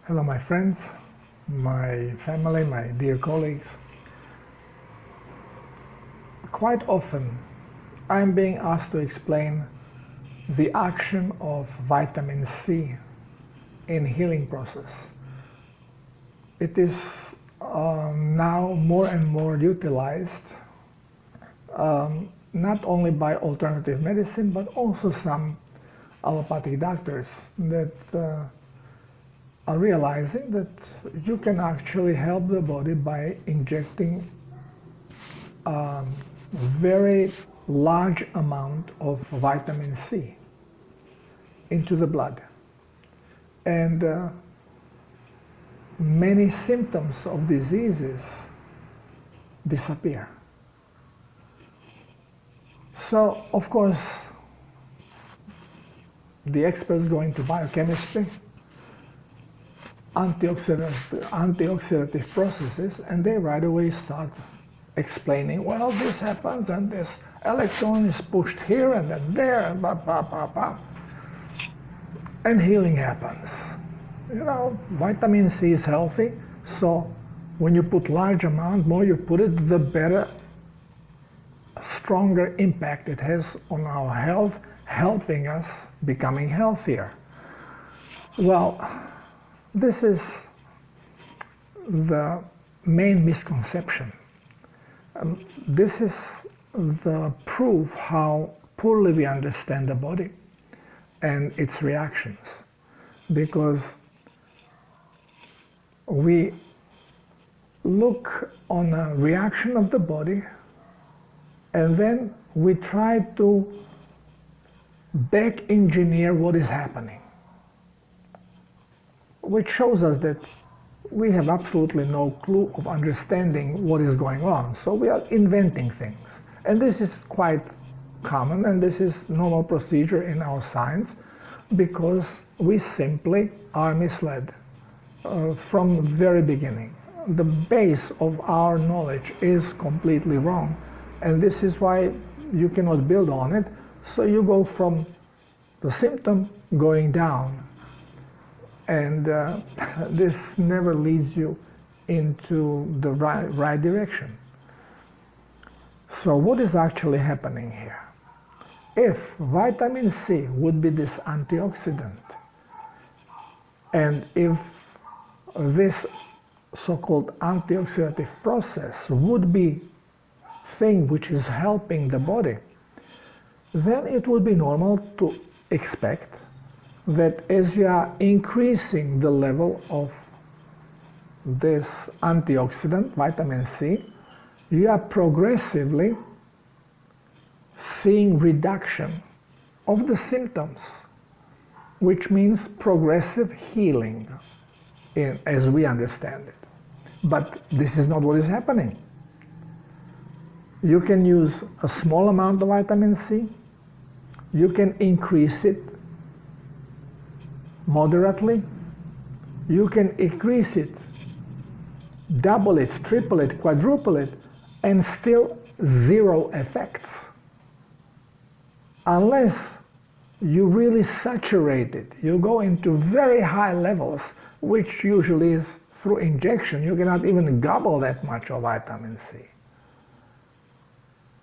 Hello, my friends, my family, my dear colleagues. Quite often, I'm being asked to explain the action of vitamin C in healing process. It is now more and more utilized, not only by alternative medicine, but also some allopathic doctors that are realizing that you can actually help the body by injecting a very large amount of vitamin C into the blood. And many symptoms of diseases disappear. So, of course, the experts go into biochemistry, antioxidative processes, and they right away start explaining, well, this happens and this electron is pushed here and then there and blah, blah, blah, blah. And healing happens. You know, vitamin C is healthy, so when you put large amount, more you put it, the better, stronger impact it has on our health, helping us becoming healthier. Well, this is the main misconception. This is the proof how poorly we understand the body and its reactions, because we look on a reaction of the body and then we try to back engineer what is happening, which shows us that we have absolutely no clue of understanding what is going on. So we are inventing things. And this is quite common, and this is normal procedure in our science, because we simply are misled from the very beginning. The base of our knowledge is completely wrong, and this is why you cannot build on it. So you go from the symptom going down, and this never leads you into the right direction. So what is actually happening here? If vitamin C would be this antioxidant, and if this so-called antioxidative process would be thing which is helping the body, then it would be normal to expect that as you are increasing the level of this antioxidant, vitamin C, you are progressively seeing reduction of the symptoms, which means progressive healing as we understand it. But this is not what is happening. You can use a small amount of vitamin C, you can increase it moderately, you can increase it, double it, triple it, quadruple it, and still zero effects. Unless you really saturate it, you go into very high levels, which usually is through injection. You cannot even gobble that much of vitamin C.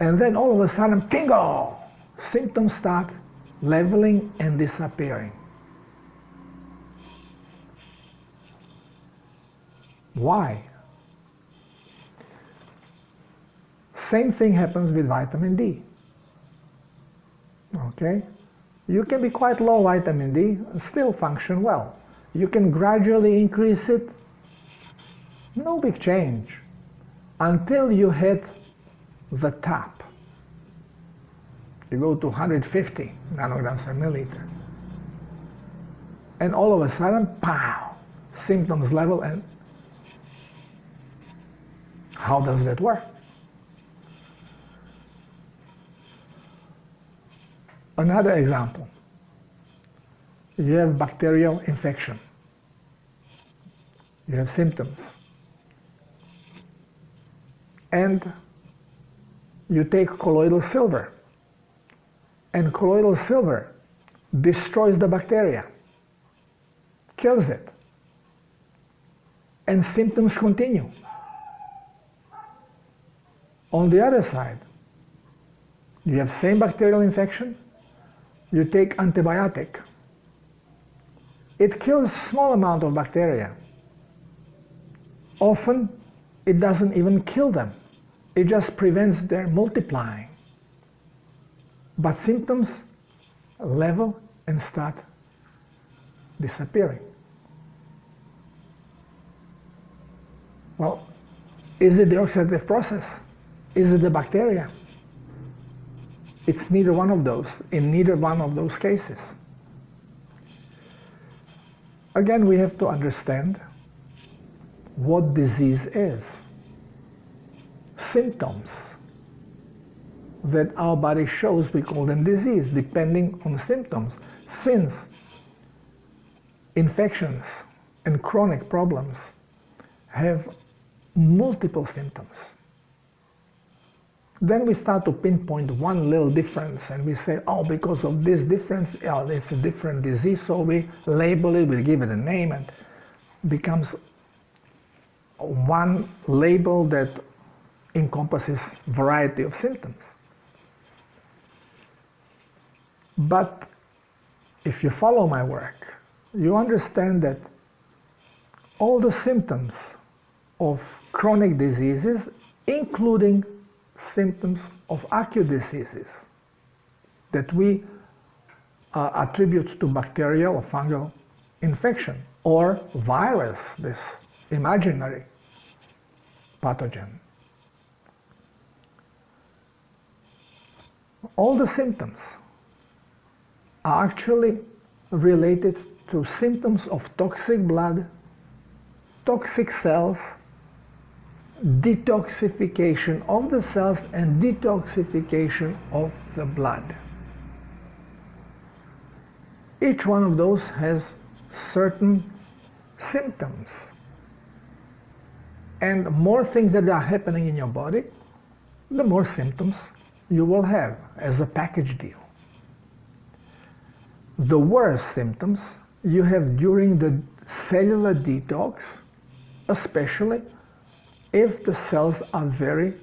And then all of a sudden, bingo! Symptoms start leveling and disappearing. Why? Same thing happens with vitamin D. Okay? You can be quite low vitamin D and still function well. You can gradually increase it, no big change, until you hit the top. You go to 150 nanograms per milliliter. And all of a sudden, pow, symptoms level. And how does that work? Another example. You have bacterial infection. You have symptoms. And you take colloidal silver. And colloidal silver destroys the bacteria, kills it. and symptoms continue. On the other side, you have same bacterial infection, you take antibiotic. It kills small amount of bacteria. Often it doesn't even kill them. It just prevents their multiplying. But symptoms level and start disappearing. Well, is it the oxidative process? Is it the bacteria? It's neither one of those, in neither one of those cases. Again, we have to understand what disease is. Symptoms that our body shows, we call them disease, depending on the symptoms. Since infections and chronic problems have multiple symptoms, then we start to pinpoint one little difference and we say, oh, because of this difference, oh, it's a different disease, so we label it, we give it a name, and becomes one label that encompasses variety of symptoms. But if you follow my work, you understand that all the symptoms of chronic diseases, including symptoms of acute diseases that we attribute to bacterial or fungal infection or virus, this imaginary pathogen. All the symptoms are actually related to symptoms of toxic blood, toxic cells, detoxification of the cells, and detoxification of the blood. Each one of those has certain symptoms. And more things that are happening in your body, the more symptoms you will have as a package deal. The worst symptoms you have during the cellular detox, especially if the cells are very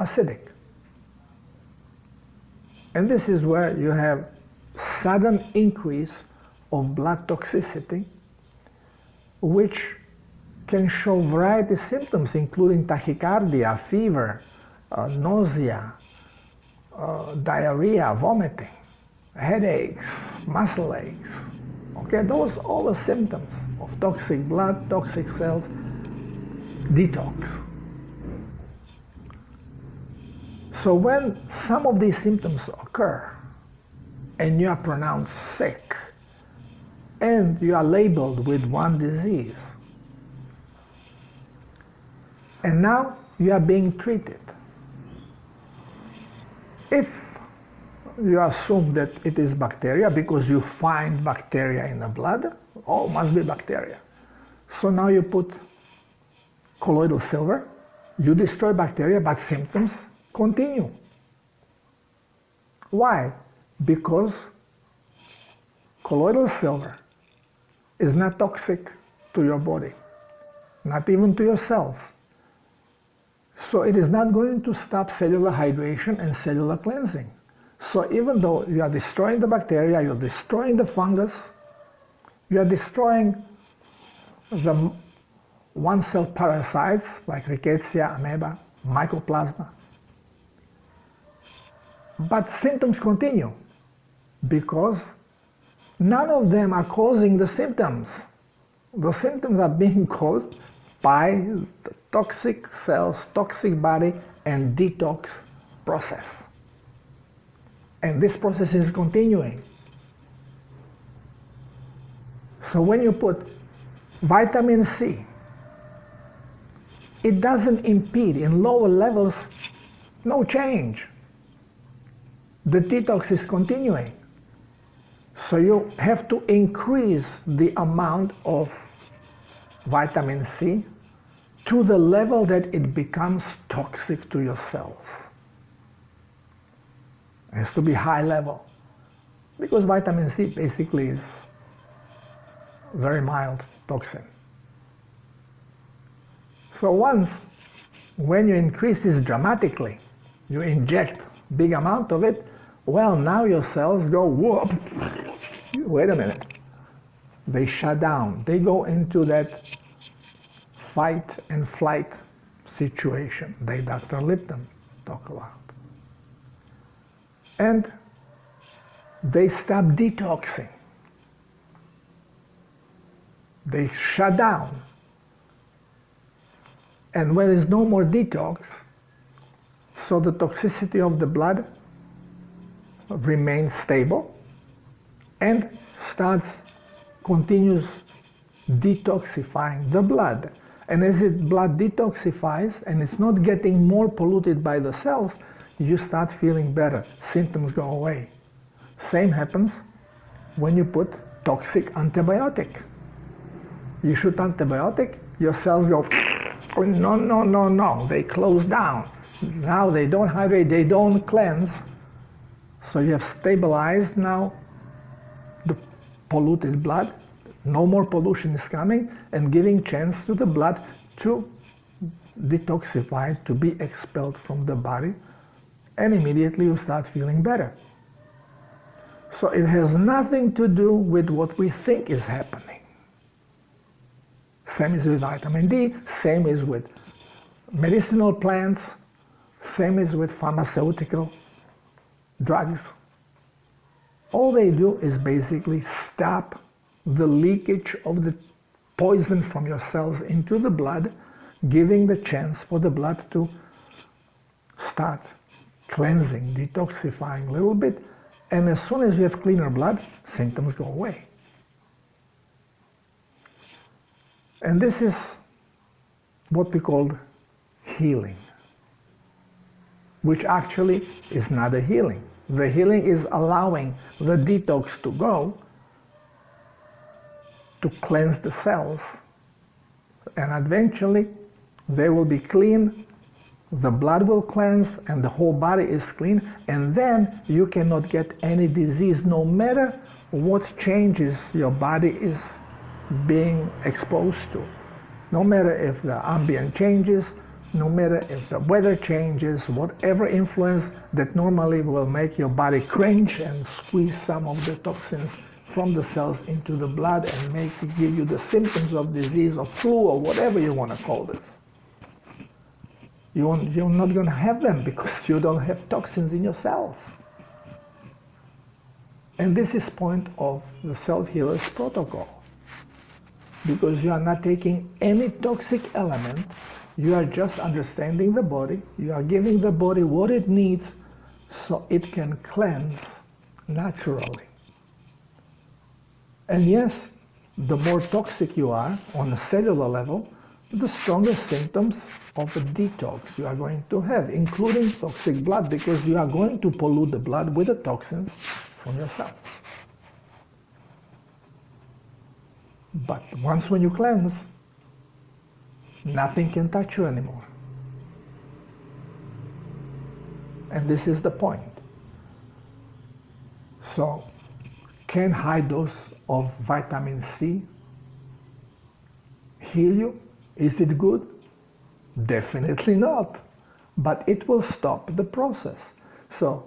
acidic. And this is where you have sudden increase of blood toxicity, which can show variety of symptoms, including tachycardia, fever, nausea, diarrhea, vomiting, headaches, muscle aches. Okay, those are all the symptoms of toxic blood, toxic cells, detox. So when some of these symptoms occur and you are pronounced sick and you are labeled with one disease, and now you are being treated, if you assume that it is bacteria because you find bacteria in the blood, oh, must be bacteria. So now you put colloidal silver, you destroy bacteria, but symptoms continue. Why? Because colloidal silver is not toxic to your body, not even to your cells. So it is not going to stop cellular hydration and cellular cleansing. So even though you are destroying the bacteria, you're destroying the fungus, you are destroying the one-cell parasites like Rickettsia, amoeba, mycoplasma, but symptoms continue because none of them are causing the symptoms. The symptoms are being caused by the toxic cells, toxic body, and detox process. And this process is continuing. So when you put vitamin C, it doesn't impede in lower levels, no change. The detox is continuing. So you have to increase the amount of vitamin C to the level that it becomes toxic to your cells. It has to be high level because vitamin C basically is very mild toxin. So once, when you increase this dramatically, you inject big amount of it, well, now your cells go, whoop, wait a minute. They shut down. They go into that fight and flight situation that Dr. Lipton talked about. And they stop detoxing. They shut down. And when there's no more detox, so the toxicity of the blood remains stable and continues detoxifying the blood. And as blood detoxifies and it's not getting more polluted by the cells, you start feeling better. Symptoms go away. Same happens when you put toxic antibiotic. You shoot antibiotic, your cells go, no, no, no, no. They close down. Now they don't hydrate, they don't cleanse. So you have stabilized now the polluted blood. No more pollution is coming and giving chance to the blood to detoxify, to be expelled from the body, and immediately you start feeling better. So it has nothing to do with what we think is happening. Same is with vitamin D, same is with medicinal plants, same is with pharmaceutical drugs. All they do is basically stop the leakage of the poison from your cells into the blood, giving the chance for the blood to start cleansing, detoxifying a little bit, and as soon as you have cleaner blood, symptoms go away. And this is what we call healing, which actually is not a healing. The healing is allowing the detox to go, to cleanse the cells, and eventually they will be clean, the blood will cleanse, and the whole body is clean, and then you cannot get any disease no matter what changes your body is being exposed to. No matter if the ambient changes, no matter if the weather changes, whatever influence that normally will make your body cringe and squeeze some of the toxins from the cells into the blood and give you the symptoms of disease or flu or whatever you want to call this. You're not going to have them because you don't have toxins in your cells. And this is point of the self-healer's protocol. Because you are not taking any toxic element, you are just understanding the body, you are giving the body what it needs so it can cleanse naturally. And yes, the more toxic you are on a cellular level, the stronger symptoms of a detox you are going to have, including toxic blood, because you are going to pollute the blood with the toxins from your cells. But once when you cleanse, nothing can touch you anymore. And this is the point. So, can high dose of vitamin C heal you? Is it good? Definitely not. But it will stop the process. So,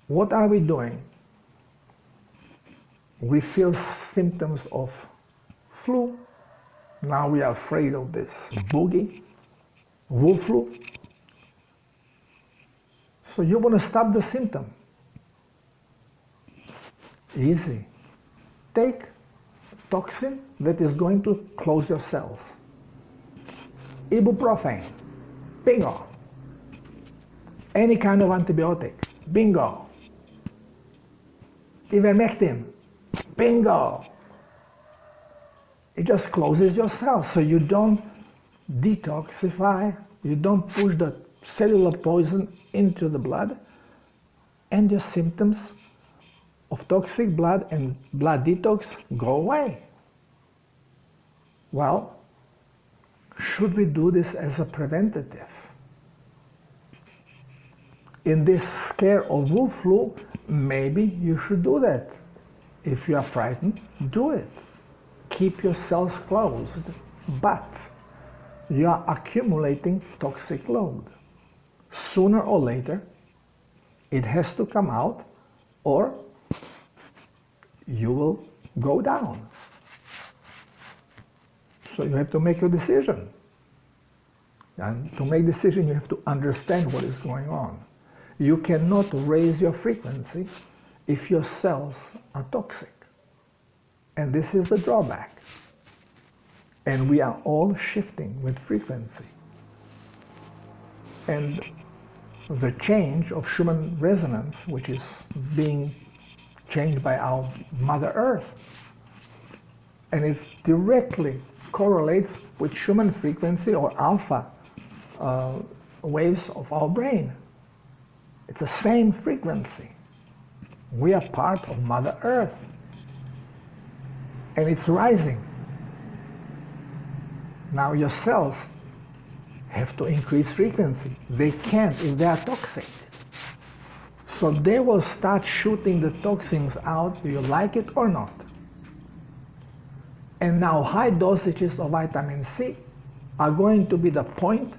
what are we doing? We feel symptoms of flu. Now we are afraid of this boogie, wolf flu. So you want to stop the symptom. Easy. Take toxin that is going to close your cells. Ibuprofen, bingo. Any kind of antibiotic, bingo. Ivermectin, bingo. It just closes your cells, so you don't detoxify, you don't push the cellular poison into the blood, and your symptoms of toxic blood and blood detox go away. Well, should we do this as a preventative? In this scare of wolf flu, maybe you should do that. If you are frightened, do it. Keep your cells closed. But you are accumulating toxic load. Sooner or later, it has to come out, or you will go down. So you have to make your decision. And to make decision, you have to understand what is going on. You cannot raise your frequency if your cells are toxic. And this is the drawback. And we are all shifting with frequency. And the change of Schumann resonance, which is being changed by our Mother Earth, and it directly correlates with Schumann frequency or alpha waves of our brain. It's the same frequency. We are part of Mother Earth, and it's rising. Now your cells have to increase frequency. They can't if they are toxic. So they will start shooting the toxins out, do you like it or not? And now high dosages of vitamin C are going to be the point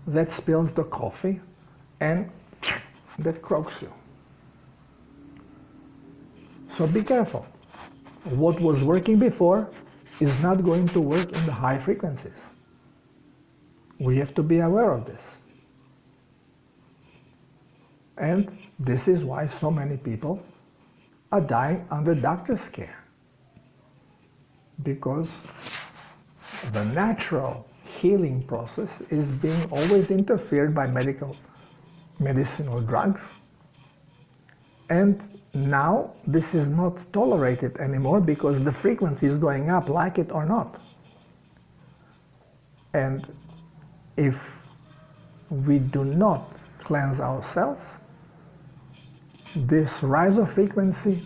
that spills the coffee and that croaks you. So be careful. What was working before is not going to work in the high frequencies. We have to be aware of this. And this is why so many people are dying under doctor's care. Because the natural healing process is being always interfered by medicinal drugs. And now this is not tolerated anymore because the frequency is going up, like it or not. And if we do not cleanse ourselves, this rise of frequency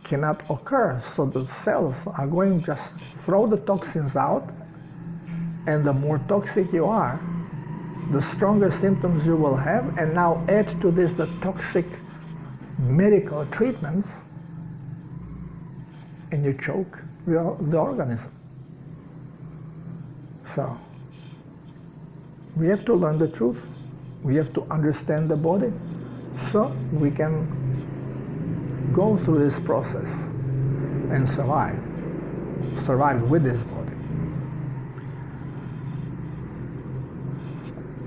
cannot occur. So the cells are going to just throw the toxins out, and the more toxic you are, the stronger symptoms you will have, and now add to this the toxic medical treatments, and you choke the organism. So we have to learn the truth. We have to understand the body so we can go through this process and survive with this body.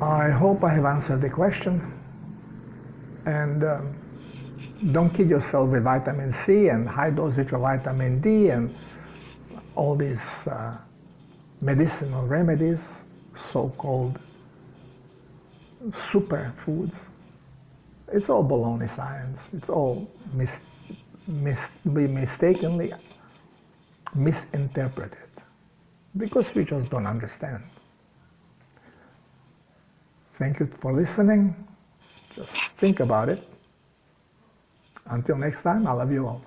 I hope I have answered the question, and don't kid yourself with vitamin C and high dosage of vitamin D and all these medicinal remedies, so-called superfoods. It's all baloney science. It's all mistakenly misinterpreted because we just don't understand. Thank you for listening. Just think about it. Until next time, I love you all.